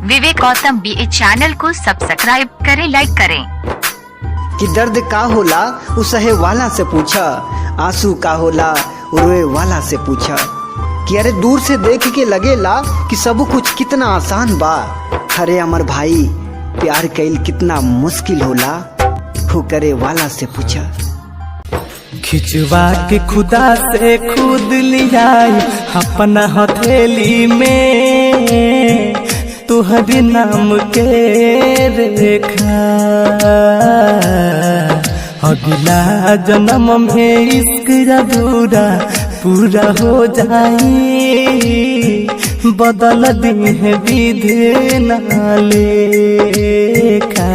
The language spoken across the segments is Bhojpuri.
विवेक गौतम BA चैनल को सब्सक्राइब करें, लाइक करें। कि दर्द का होला उ सहे वाला से पूछा, आंसू का होला रोए वाला से पूछा। कि अरे दूर से देख के लगेला कि सब कुछ कितना आसान बा। अरे अमर भाई प्यार कैल कितना मुश्किल होला, हो करे वाला से पूछा। खिंचवा के खुदा से खुद लिया अपना हथेली में, तुहरे नाम के रेखा। अगला जन्म में इश्क अधूरा पूरा हो जाई, बदल दी है विधि ना लेखा।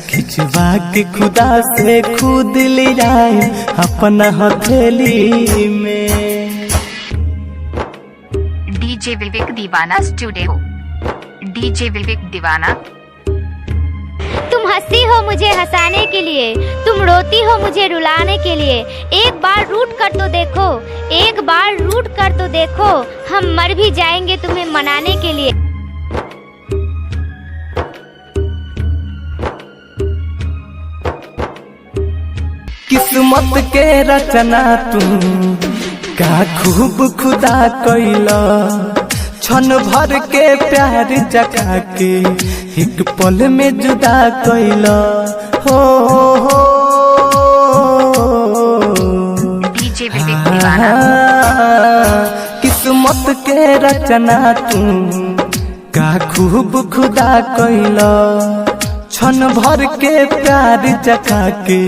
खिंचवा के खुदा से खुद ले जाए अपना हथेली में। डीजे विवेक दीवाना स्टूडियो। डीजे विवेक दीवाना। तुम हंसती हो मुझे हंसाने के लिए, तुम रोती हो मुझे रुलाने के लिए। एक बार रूठ कर तो देखो, एक बार रूठ कर तो देखो, हम मर भी जाएंगे तुम्हें मनाने के लिए। किस्मत के रचना तू का खूब खुदा कैला, क्षण भर के प्यार जगा के एक पल में जुदा कैला। हो डीजे विवेक दीवाना। किस्मत के रचना तू का खूब खुदा कैला, क्षण भर के प्यार जगा के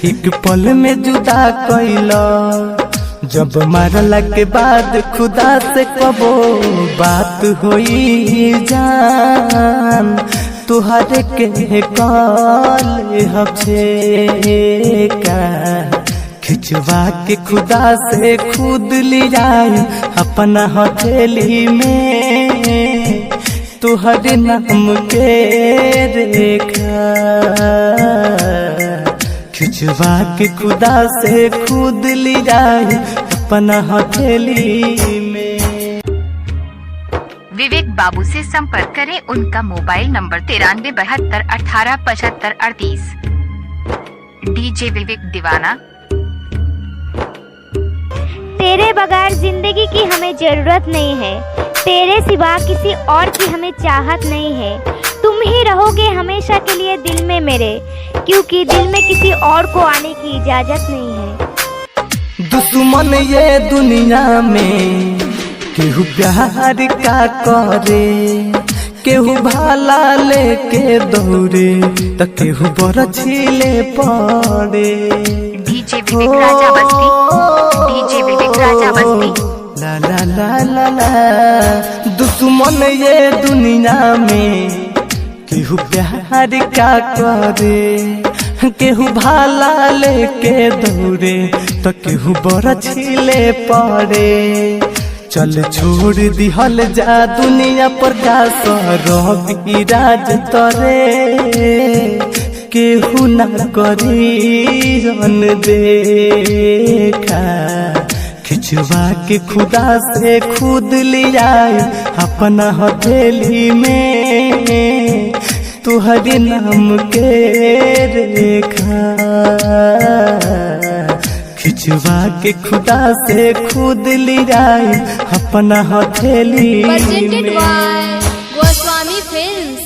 एक पल में जुदा कैला। जब मरला के बाद खुदा से कबो बात होई जान, तुहरे के काल हफे का। खिंचवा के खुदा से खुद ले जाए अपना हथेली में, तुहरे नाम के रेखा। खिंचवा के खुदा से खुद ले जाए अपना हथेली में। विवेक बाबू से संपर्क करें, उनका मोबाइल नंबर 93 72 18 75 38। डीजे विवेक दीवाना। तेरे बगैर जिंदगी की हमें जरूरत नहीं है, तेरे सिवा किसी और की हमें चाहत नहीं है। तुम ही रहोगे हमेशा के लिए दिल में मेरे, क्योंकि दिल में किसी और को आने की इजाजत नहीं है। दुश्मन ये दुनिया में केहू प्यार का करे, केहू भाला लेके दौड़े तो केहू बरछी ले पड़े। डीजे विवेक राजा बस्ती। डीजे विवेक राजा बस्ती। ला ला ला ला ला। दुश्मन ये दुनिया में केहू प्यार का करे, केहू भाला लेके दौड़े तो केहू बरछी ले पड़े। चल छोड़ दिहल जा दुनिया पर का सरब राज तरे, केहू ना करी रन देखा। खिंचवा के खुदा से खुद ले जाए अपना हथेली में, तुहरे नाम के रेखा। खिंचवा के खुदा से खुद ले जाए अपना हथेली में। Presented by Goswami Films।